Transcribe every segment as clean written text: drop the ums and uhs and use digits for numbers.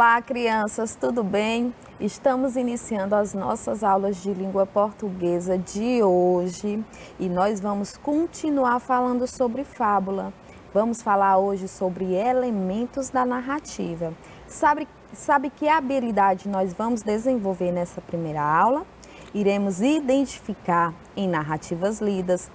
Olá, crianças, tudo bem? Estamos iniciando as nossas aulas de língua portuguesa de hoje e nós vamos continuar falando sobre fábula. Vamos falar hoje sobre elementos da narrativa. Sabe que habilidade nós vamos desenvolver nessa primeira aula? Iremos identificar em narrativas lidas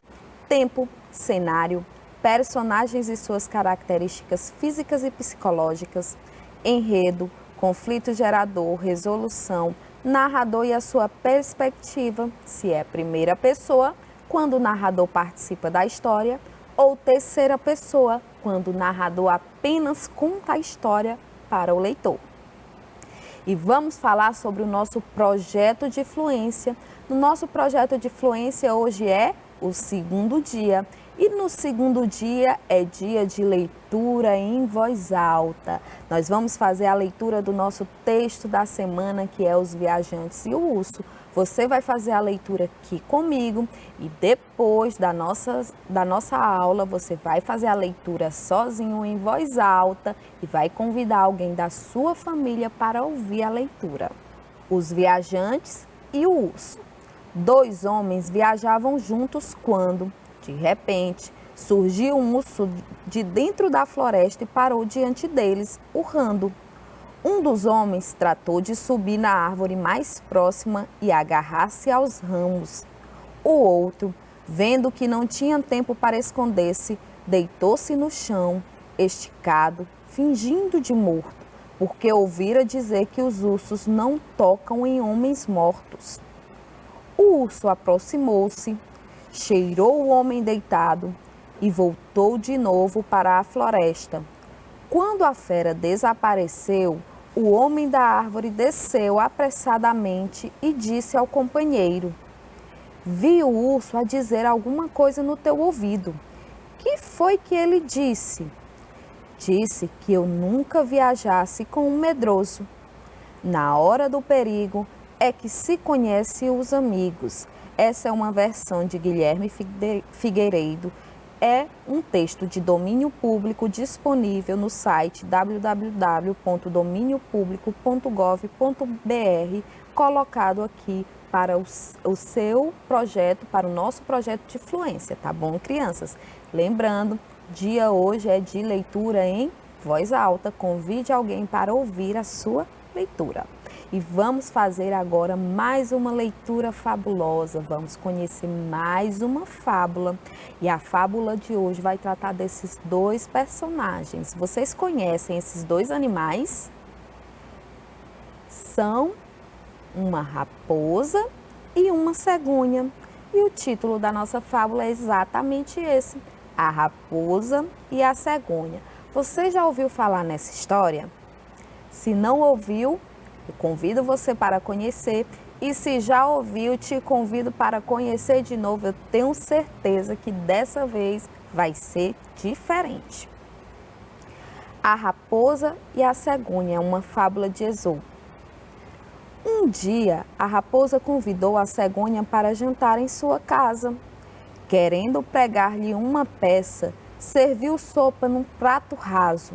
tempo, cenário, personagens e suas características físicas e psicológicas, enredo, conflito gerador, resolução, narrador e a sua perspectiva, se é primeira pessoa, quando o narrador participa da história, ou terceira pessoa, quando o narrador apenas conta a história para o leitor. E vamos falar sobre o nosso projeto de fluência. No nosso projeto de fluência hoje é o segundo dia. E no segundo dia é dia de leitura em voz alta. Nós vamos fazer a leitura do nosso texto da semana, que é Os Viajantes e o Urso. Você vai fazer a leitura aqui comigo e depois da nossa aula, você vai fazer a leitura sozinho em voz alta e vai convidar alguém da sua família para ouvir a leitura. Os Viajantes e o Urso. Dois homens viajavam juntos quando, de repente, surgiu um urso de dentro da floresta e parou diante deles, urrando. Um dos homens tratou de subir na árvore mais próxima e agarrar-se aos ramos. O outro, vendo que não tinha tempo para esconder-se, deitou-se no chão, esticado, fingindo de morto, porque ouvira dizer que os ursos não tocam em homens mortos. O urso aproximou-se, cheirou o homem deitado e voltou de novo para a floresta. Quando a fera desapareceu, o homem da árvore desceu apressadamente e disse ao companheiro: "Vi o urso a dizer alguma coisa no teu ouvido. Que foi que ele disse?" "Disse que eu nunca viajasse com um medroso. Na hora do perigo é que se conhece os amigos." Essa é uma versão de Guilherme Figueiredo. É um texto de domínio público disponível no site www.dominiopublico.gov.br, colocado aqui para o seu projeto, para o nosso projeto de fluência, tá bom, crianças? Lembrando, dia hoje é de leitura em voz alta. Convide alguém para ouvir a sua leitura. E vamos fazer agora mais uma leitura fabulosa. Vamos conhecer mais uma fábula. E a fábula de hoje vai tratar desses dois personagens. Vocês conhecem esses dois animais? São uma raposa e uma cegonha. E o título da nossa fábula é exatamente esse: A Raposa e a Cegonha. Você já ouviu falar nessa história? Se não ouviu, eu convido você para conhecer, e se já ouviu, te convido para conhecer de novo. Eu tenho certeza que dessa vez vai ser diferente. A Raposa e a Cegonha é uma fábula de Esopo. Um dia, a raposa convidou a cegonha para jantar em sua casa. Querendo pregar-lhe uma peça, serviu sopa num prato raso.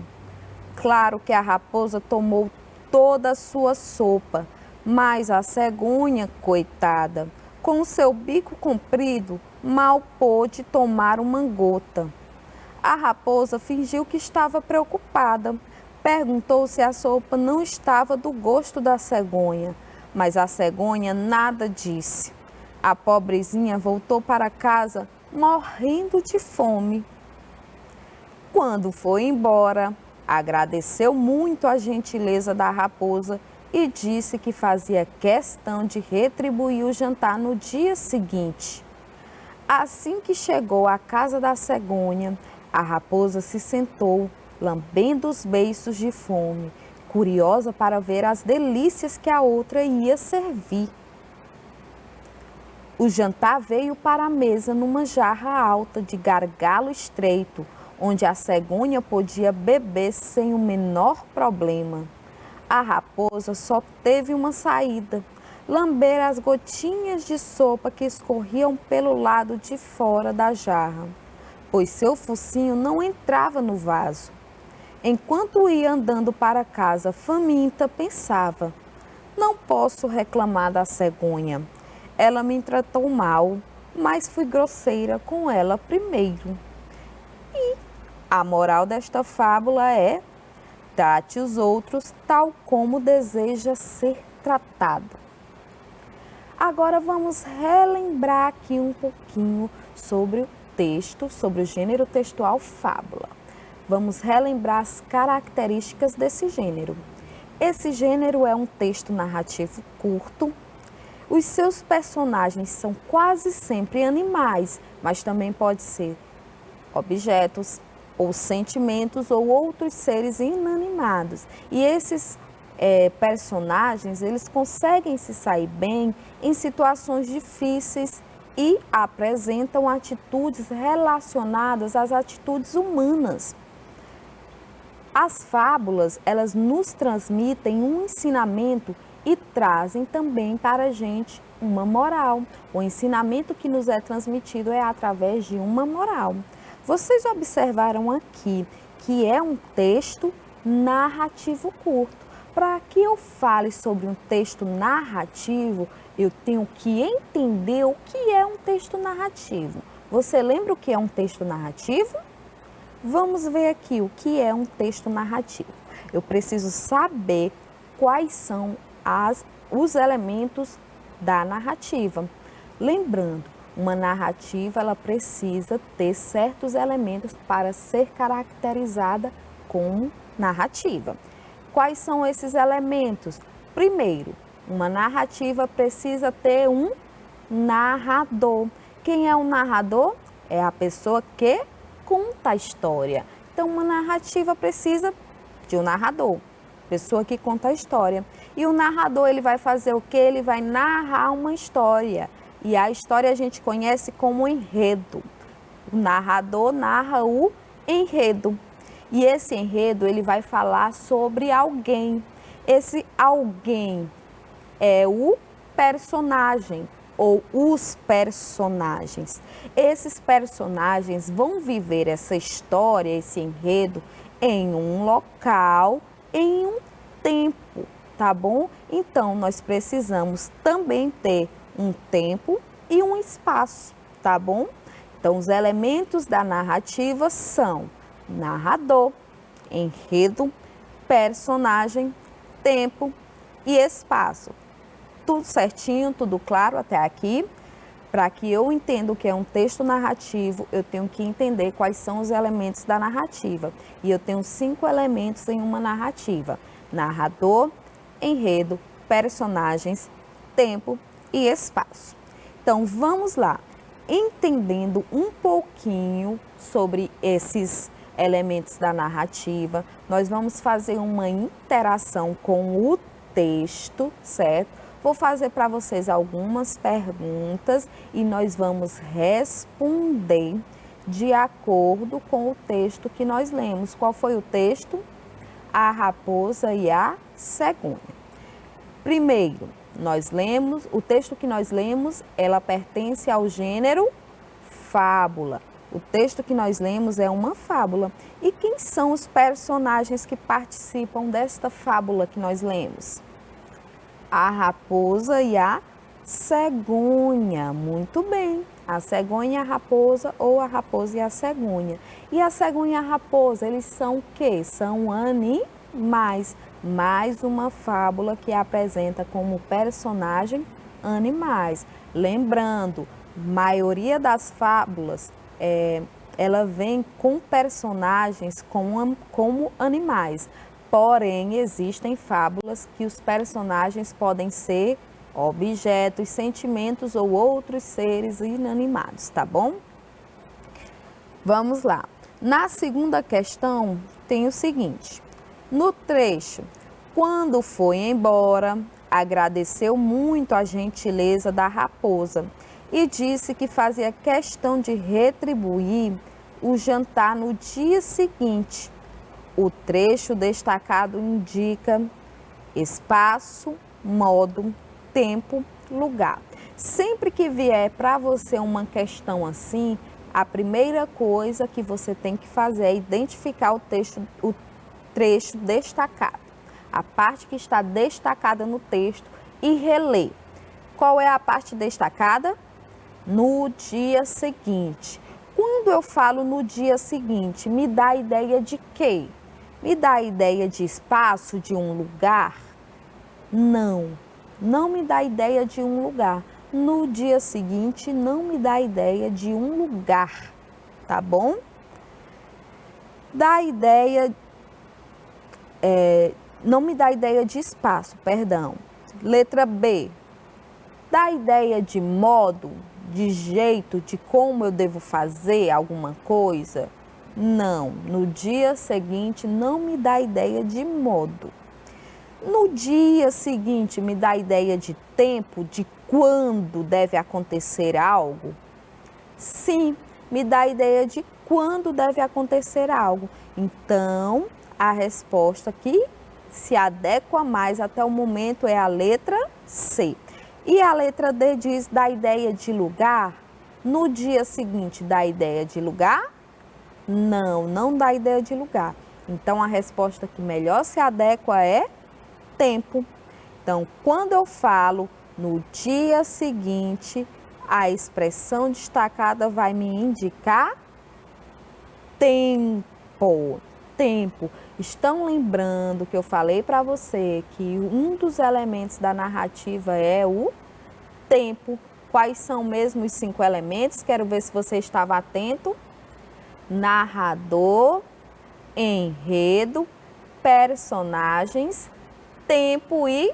Claro que a raposa tomou toda a sua sopa, mas a cegonha, coitada, com o seu bico comprido, mal pôde tomar uma gota. A raposa fingiu que estava preocupada. Perguntou se a sopa não estava do gosto da cegonha, mas a cegonha nada disse. A pobrezinha voltou para casa morrendo de fome. Quando foi embora, agradeceu muito a gentileza da raposa e disse que fazia questão de retribuir o jantar no dia seguinte. Assim que chegou à casa da cegonha, a raposa se sentou, lambendo os beiços de fome, curiosa para ver as delícias que a outra ia servir. O jantar veio para a mesa numa jarra alta de gargalo estreito, onde a cegonha podia beber sem o menor problema. A raposa só teve uma saída: lamber as gotinhas de sopa que escorriam pelo lado de fora da jarra, pois seu focinho não entrava no vaso. Enquanto ia andando para casa faminta, pensava: não posso reclamar da cegonha. Ela me tratou mal, mas fui grosseira com ela primeiro. A moral desta fábula é: trate os outros tal como deseja ser tratado. Agora vamos relembrar aqui um pouquinho sobre o texto, sobre o gênero textual fábula. Vamos relembrar as características desse gênero. Esse gênero é um texto narrativo curto. Os seus personagens são quase sempre animais, mas também pode ser objetos ou sentimentos ou outros seres inanimados. E esses personagens, eles conseguem se sair bem em situações difíceis e apresentam atitudes relacionadas às atitudes humanas. As fábulas, elas nos transmitem um ensinamento e trazem também para a gente uma moral. O ensinamento que nos é transmitido é através de uma moral. Vocês observaram aqui que é um texto narrativo curto. Para que eu fale sobre um texto narrativo, eu tenho que entender o que é um texto narrativo. Você lembra o que é um texto narrativo? Vamos ver aqui o que é um texto narrativo. Eu preciso saber quais são os elementos da narrativa. Lembrando, uma narrativa ela precisa ter certos elementos para ser caracterizada como narrativa. Quais são esses elementos? Primeiro, uma narrativa precisa ter um narrador. Quem é o narrador? É a pessoa que conta a história. Então, uma narrativa precisa de um narrador, pessoa que conta a história. E o narrador, ele vai fazer o quê? Ele vai narrar uma história. E a história a gente conhece como enredo. O narrador narra o enredo. E esse enredo, ele vai falar sobre alguém. Esse alguém é o personagem ou os personagens. Esses personagens vão viver essa história, esse enredo, em um local, em um tempo, tá bom? Então, nós precisamos também ter um tempo e um espaço, tá bom? Então, os elementos da narrativa são narrador, enredo, personagem, tempo e espaço. Tudo certinho, tudo claro até aqui? Para que eu entenda o que é um texto narrativo, eu tenho que entender quais são os elementos da narrativa. E eu tenho 5 elementos em uma narrativa: narrador, enredo, personagens, tempo e espaço. Então, vamos lá. Entendendo um pouquinho sobre esses elementos da narrativa, nós vamos fazer uma interação com o texto, certo? Vou fazer para vocês algumas perguntas e nós vamos responder de acordo com o texto que nós lemos. Qual foi o texto? A Raposa e a Cegonha. Primeiro, o texto que nós lemos, ela pertence ao gênero fábula. O texto que nós lemos é uma fábula. E quem são os personagens que participam desta fábula que nós lemos? A raposa e a cegonha. Muito bem. A cegonha e a raposa, ou a raposa e a cegonha. E a cegonha e a raposa, eles são o quê? São animais. Mais uma fábula que apresenta como personagem animais. Lembrando, maioria das fábulas, ela vem com personagens como animais. Porém, existem fábulas que os personagens podem ser objetos, sentimentos ou outros seres inanimados, tá bom? Vamos lá. Na segunda questão, tem o seguinte: no trecho, quando foi embora, agradeceu muito a gentileza da raposa e disse que fazia questão de retribuir o jantar no dia seguinte. O trecho destacado indica espaço, modo, tempo, lugar. Sempre que vier para você uma questão assim, a primeira coisa que você tem que fazer é identificar o trecho destacado, a parte que está destacada no texto, e relê. Qual é a parte destacada? No dia seguinte. Quando eu falo no dia seguinte, me dá a ideia de quê? Me dá a ideia de espaço, de um lugar? Não, não me dá ideia de um lugar. No dia seguinte, não me dá ideia de um lugar, tá bom? Dá ideia, não me dá ideia de espaço, perdão. Letra B, dá ideia de modo, de jeito, de como eu devo fazer alguma coisa? Não, no dia seguinte não me dá ideia de modo. No dia seguinte me dá ideia de tempo, de quando deve acontecer algo? Sim, me dá ideia de quando deve acontecer algo. Então, a resposta que se adequa mais até o momento é a letra C. E a letra D diz da ideia de lugar. No dia seguinte dá ideia de lugar? Não, não dá ideia de lugar. Então, a resposta que melhor se adequa é tempo. Então, quando eu falo no dia seguinte, a expressão destacada vai me indicar tempo. Tempo. Estão lembrando que eu falei para você que um dos elementos da narrativa é o tempo. Quais são mesmo os 5 elementos? Quero ver se você estava atento. Narrador, enredo, personagens, tempo e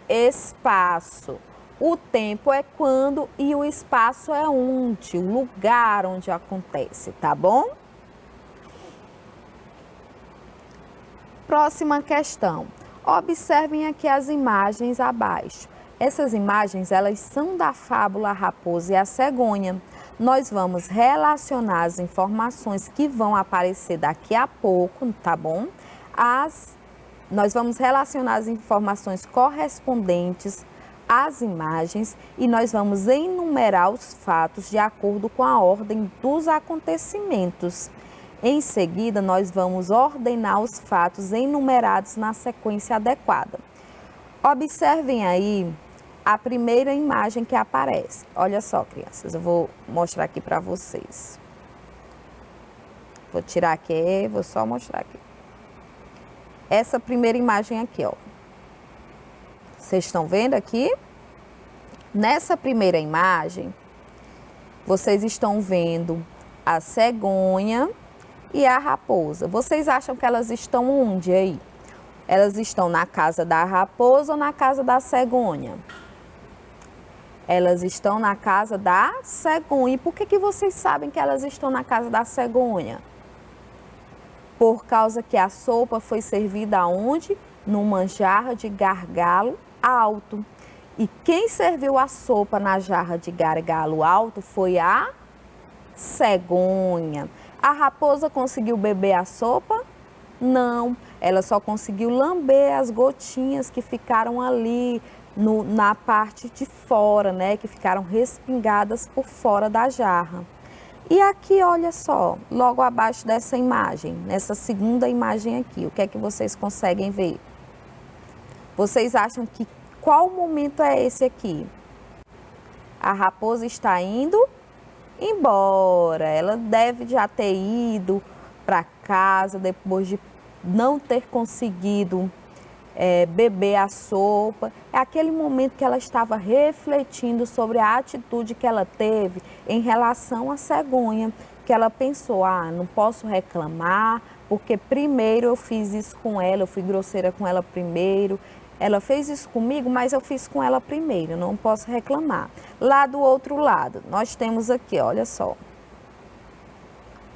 espaço. O tempo é quando e o espaço é onde, o lugar onde acontece, tá bom? Próxima questão. Observem aqui as imagens abaixo. Essas imagens, elas são da fábula A Raposa e a Cegonha. Nós vamos relacionar as informações que vão aparecer daqui a pouco, tá bom? Nós vamos relacionar as informações correspondentes às imagens e nós vamos enumerar os fatos de acordo com a ordem dos acontecimentos. Em seguida, nós vamos ordenar os fatos enumerados na sequência adequada. Observem aí a primeira imagem que aparece. Olha só, crianças, eu vou mostrar aqui para vocês. Vou tirar aqui, vou só mostrar aqui. Essa primeira imagem aqui, ó. Vocês estão vendo aqui? Nessa primeira imagem, vocês estão vendo a cegonha e a raposa. Vocês acham que elas estão onde aí? Elas estão na casa da raposa ou na casa da cegonha? Elas estão na casa da cegonha. E por que vocês sabem que elas estão na casa da cegonha? Por causa que a sopa foi servida aonde? Numa jarra de gargalo alto. E quem serviu a sopa na jarra de gargalo alto foi a cegonha. A raposa conseguiu beber a sopa? Não, ela só conseguiu lamber as gotinhas que ficaram ali na parte de fora, né? Que ficaram respingadas por fora da jarra. E aqui, olha só, logo abaixo dessa imagem, nessa segunda imagem aqui, o que é que vocês conseguem ver? Vocês acham que qual momento é esse aqui? A raposa está indo embora. Ela deve já ter ido para casa depois de não ter conseguido beber a sopa. É aquele momento que ela estava refletindo sobre a atitude que ela teve em relação à cegonha, que ela pensou, não posso reclamar, porque primeiro eu fiz isso com ela, eu fui grosseira com ela primeiro, ela fez isso comigo, mas eu fiz com ela primeiro, não posso reclamar. Lá do outro lado, nós temos aqui, olha só,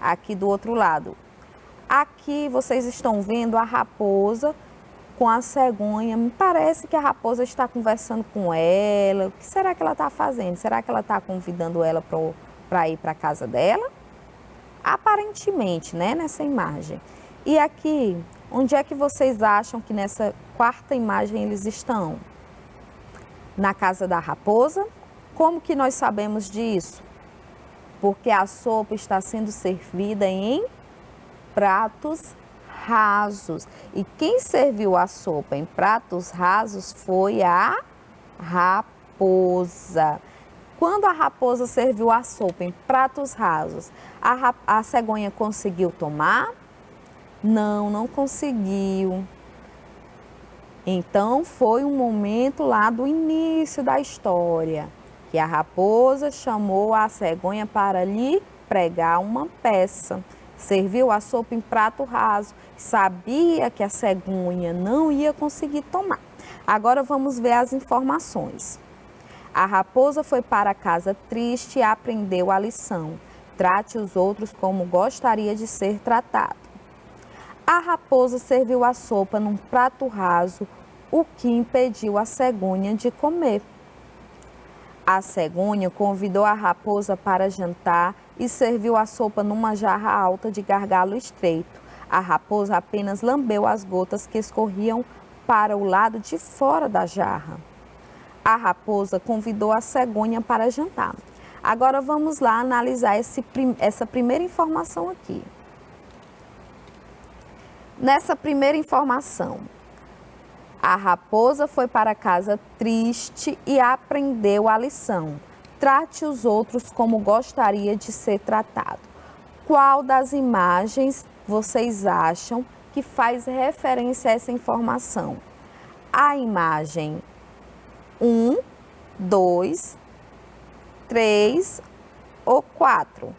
aqui do outro lado, aqui vocês estão vendo a raposa com a cegonha. Me parece que a raposa está conversando com ela. O que será que ela está fazendo? Será que ela está convidando ela para ir para a casa dela? Aparentemente, né, nessa imagem. E aqui, onde é que vocês acham que nessa quarta imagem eles estão? Na casa da raposa? Como que nós sabemos disso? Porque a sopa está sendo servida em pratos rasos. E quem serviu a sopa em pratos rasos foi a raposa. Quando a raposa serviu a sopa em pratos rasos, a cegonha conseguiu tomar? Não, não conseguiu. Então foi um momento lá do início da história, que a raposa chamou a cegonha para lhe pregar uma peça. Serviu a sopa em prato raso, sabia que a cegonha não ia conseguir tomar. Agora vamos ver as informações. A raposa foi para casa triste e aprendeu a lição. Trate os outros como gostaria de ser tratado. A raposa serviu a sopa num prato raso, o que impediu a cegonha de comer. A cegonha convidou a raposa para jantar e serviu a sopa numa jarra alta de gargalo estreito. A raposa apenas lambeu as gotas que escorriam para o lado de fora da jarra. A raposa convidou a cegonha para jantar. Agora vamos lá analisar essa primeira informação aqui. Nessa primeira informação, a raposa foi para casa triste e aprendeu a lição. Trate os outros como gostaria de ser tratado. Qual das imagens vocês acham que faz referência a essa informação? A imagem 1, 2, 3 ou 4?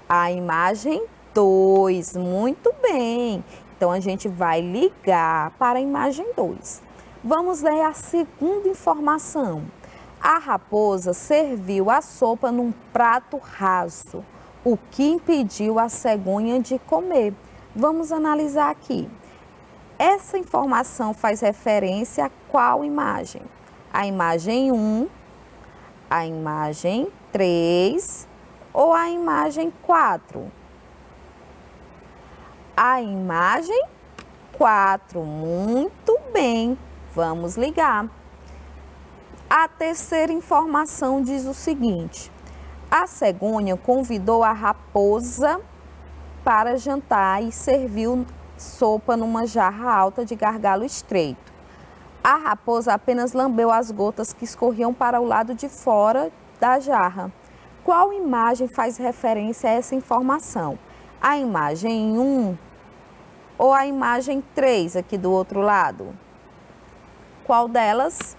A imagem 2, muito bem. Então, a gente vai ligar para a imagem 2. Vamos ler a segunda informação. A raposa serviu a sopa num prato raso, o que impediu a cegonha de comer. Vamos analisar aqui. Essa informação faz referência a qual imagem? A imagem 1, a imagem 3 ou a imagem 4? A imagem 4, muito bem, vamos ligar. A terceira informação diz o seguinte: a cegonha convidou a raposa para jantar e serviu sopa numa jarra alta de gargalo estreito. A raposa apenas lambeu as gotas que escorriam para o lado de fora da jarra. Qual imagem faz referência a essa informação? A imagem 1 ou a imagem 3 aqui do outro lado? Qual delas?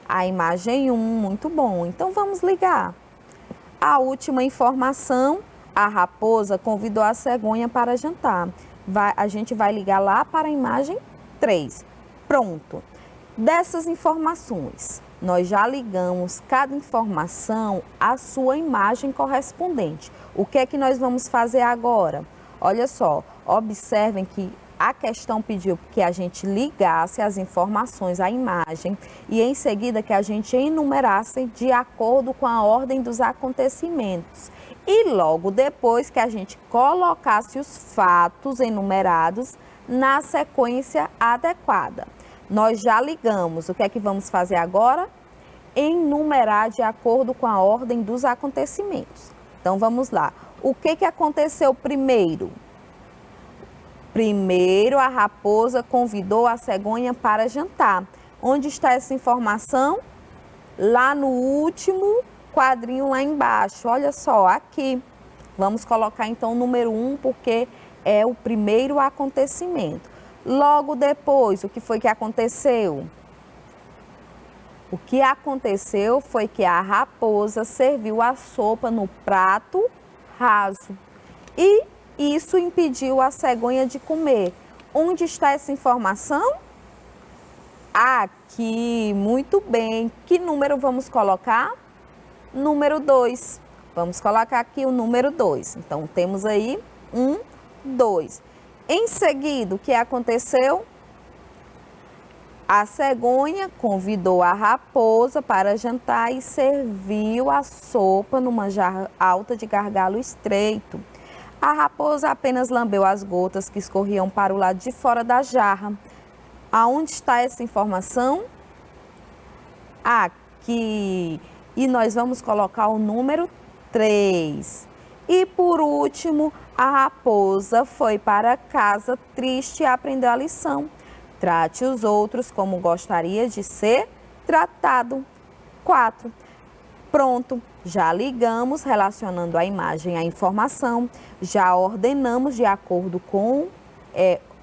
A imagem 1, muito bom. Então vamos ligar. A última informação, a raposa convidou a cegonha para jantar. A gente vai ligar lá para a imagem 3. Pronto. Dessas informações, nós já ligamos cada informação à sua imagem correspondente. O que é que nós vamos fazer agora? Olha só, observem que a questão pediu que a gente ligasse as informações à imagem e em seguida que a gente enumerasse de acordo com a ordem dos acontecimentos. E logo depois que a gente colocasse os fatos enumerados na sequência adequada. Nós já ligamos. O que é que vamos fazer agora? Enumerar de acordo com a ordem dos acontecimentos. Então vamos lá. O que aconteceu primeiro? Primeiro, a raposa convidou a cegonha para jantar. Onde está essa informação? Lá no último quadrinho lá embaixo. Olha só, aqui. Vamos colocar então o número 1 porque é o primeiro acontecimento. Logo depois, o que foi que aconteceu? O que aconteceu foi que a raposa serviu a sopa no prato raso. E isso impediu a cegonha de comer. Onde está essa informação? Aqui, muito bem. Que número vamos colocar? Número 2. Vamos colocar aqui o número 2. Então, temos aí 1, 2. Em seguida, o que aconteceu? A cegonha convidou a raposa para jantar e serviu a sopa numa jarra alta de gargalo estreito. A raposa apenas lambeu as gotas que escorriam para o lado de fora da jarra. Aonde está essa informação? Aqui. E nós vamos colocar o número 3. E por último, a raposa foi para casa triste e aprendeu a lição. Trate os outros como gostaria de ser tratado. 4. Pronto, já ligamos relacionando a imagem à informação, já ordenamos de acordo com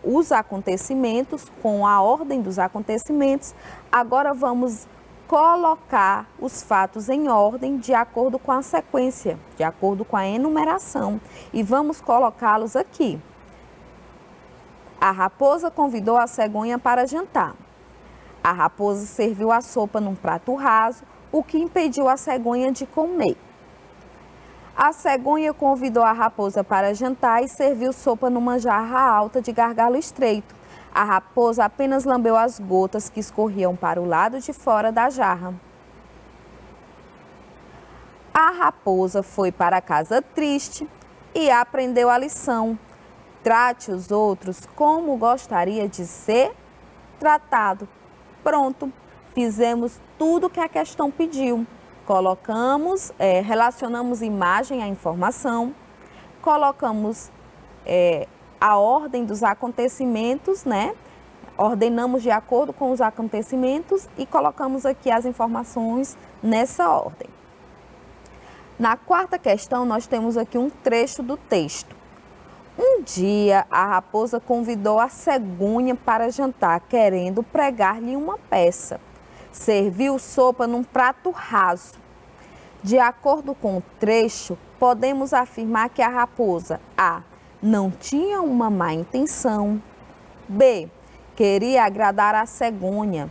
os acontecimentos, com a ordem dos acontecimentos. Agora vamos colocar os fatos em ordem de acordo com a sequência, de acordo com a enumeração. E vamos colocá-los aqui. A raposa convidou a cegonha para jantar. A raposa serviu a sopa num prato raso, o que impediu a cegonha de comer. A cegonha convidou a raposa para jantar e serviu sopa numa jarra alta de gargalo estreito. A raposa apenas lambeu as gotas que escorriam para o lado de fora da jarra. A raposa foi para casa triste e aprendeu a lição. Trate os outros como gostaria de ser tratado. Pronto, fizemos tudo o que a questão pediu. Colocamos, relacionamos imagem à informação, colocamos a ordem dos acontecimentos, né? Ordenamos de acordo com os acontecimentos e colocamos aqui as informações nessa ordem. Na quarta questão, nós temos aqui um trecho do texto. Um dia, a raposa convidou a cegonha para jantar, querendo pregar-lhe uma peça. Serviu sopa num prato raso. De acordo com o trecho, podemos afirmar que a raposa A. não tinha uma má intenção. B. queria agradar a cegonha.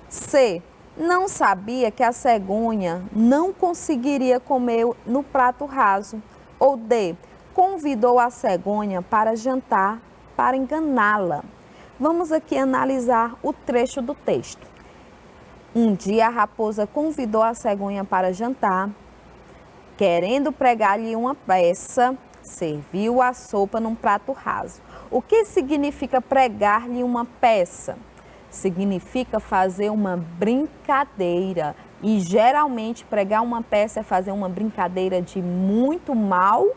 C. não sabia que a cegonha não conseguiria comer no prato raso. Ou D. convidou a cegonha para jantar para enganá-la. Vamos aqui analisar o trecho do texto. Um dia a raposa convidou a cegonha para jantar, querendo pregar-lhe uma peça, serviu a sopa num prato raso. O que significa pregar-lhe uma peça? Significa fazer uma brincadeira. E geralmente pregar uma peça é fazer uma brincadeira de muito mau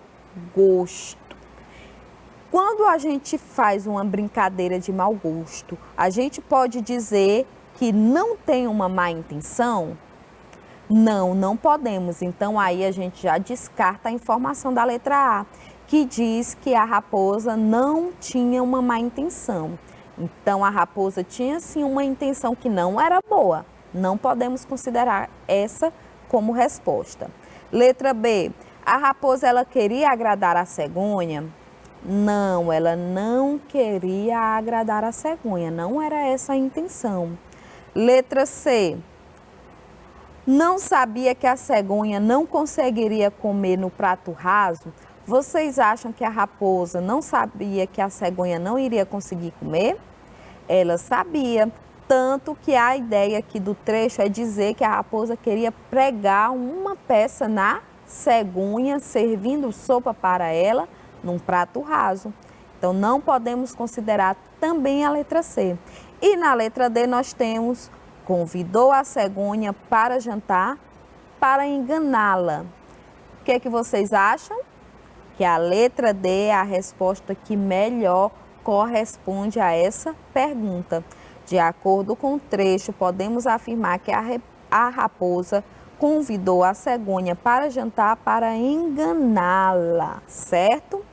gosto. Quando a gente faz uma brincadeira de mau gosto, a gente pode dizer que não tem uma má intenção? Não, não podemos. Então, aí a gente já descarta a informação da letra A, que diz que a raposa não tinha uma má intenção. Então, a raposa tinha sim uma intenção que não era boa. Não podemos considerar essa como resposta. Letra B. A raposa, ela queria agradar a cegonha? Não, ela não queria agradar a cegonha. Não era essa a intenção. Letra C. Não sabia que a cegonha não conseguiria comer no prato raso? Vocês acham que a raposa não sabia que a cegonha não iria conseguir comer? Ela sabia, tanto que a ideia aqui do trecho é dizer que a raposa queria pregar uma peça na cegonha, servindo sopa para ela num prato raso. Então, não podemos considerar também a letra C. E na letra D nós temos, convidou a cegonha para jantar para enganá-la. O que é que vocês acham? Que a letra D é a resposta que melhor corresponde a essa pergunta. De acordo com o trecho, podemos afirmar que a raposa convidou a cegonha para jantar para enganá-la, certo?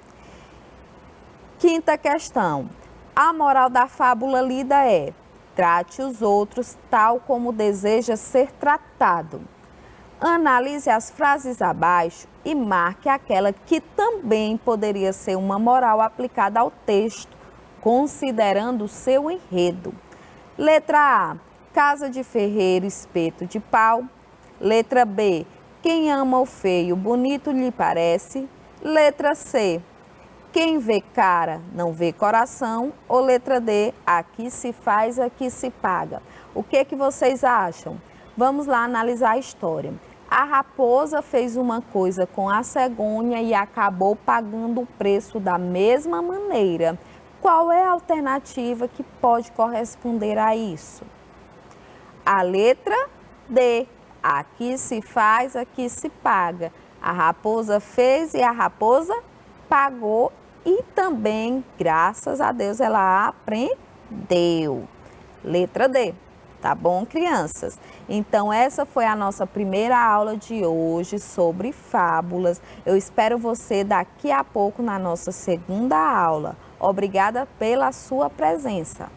Quinta questão. A moral da fábula lida é: trate os outros tal como deseja ser tratado. Analise as frases abaixo e marque aquela que também poderia ser uma moral aplicada ao texto, considerando o seu enredo. Letra A. Casa de ferreiro, espeto de pau. Letra B. Quem ama o feio, bonito lhe parece. Letra C. Quem vê cara, não vê coração. Ou letra D, aqui se faz, aqui se paga. O que vocês acham? Vamos lá analisar a história. A raposa fez uma coisa com a cegonha e acabou pagando o preço da mesma maneira. Qual é a alternativa que pode corresponder a isso? A letra D, aqui se faz, aqui se paga. A raposa fez e a raposa pagou e também, graças a Deus, ela aprendeu. Letra D, tá bom, crianças? Então, essa foi a nossa primeira aula de hoje sobre fábulas. Eu espero você daqui a pouco na nossa segunda aula. Obrigada pela sua presença.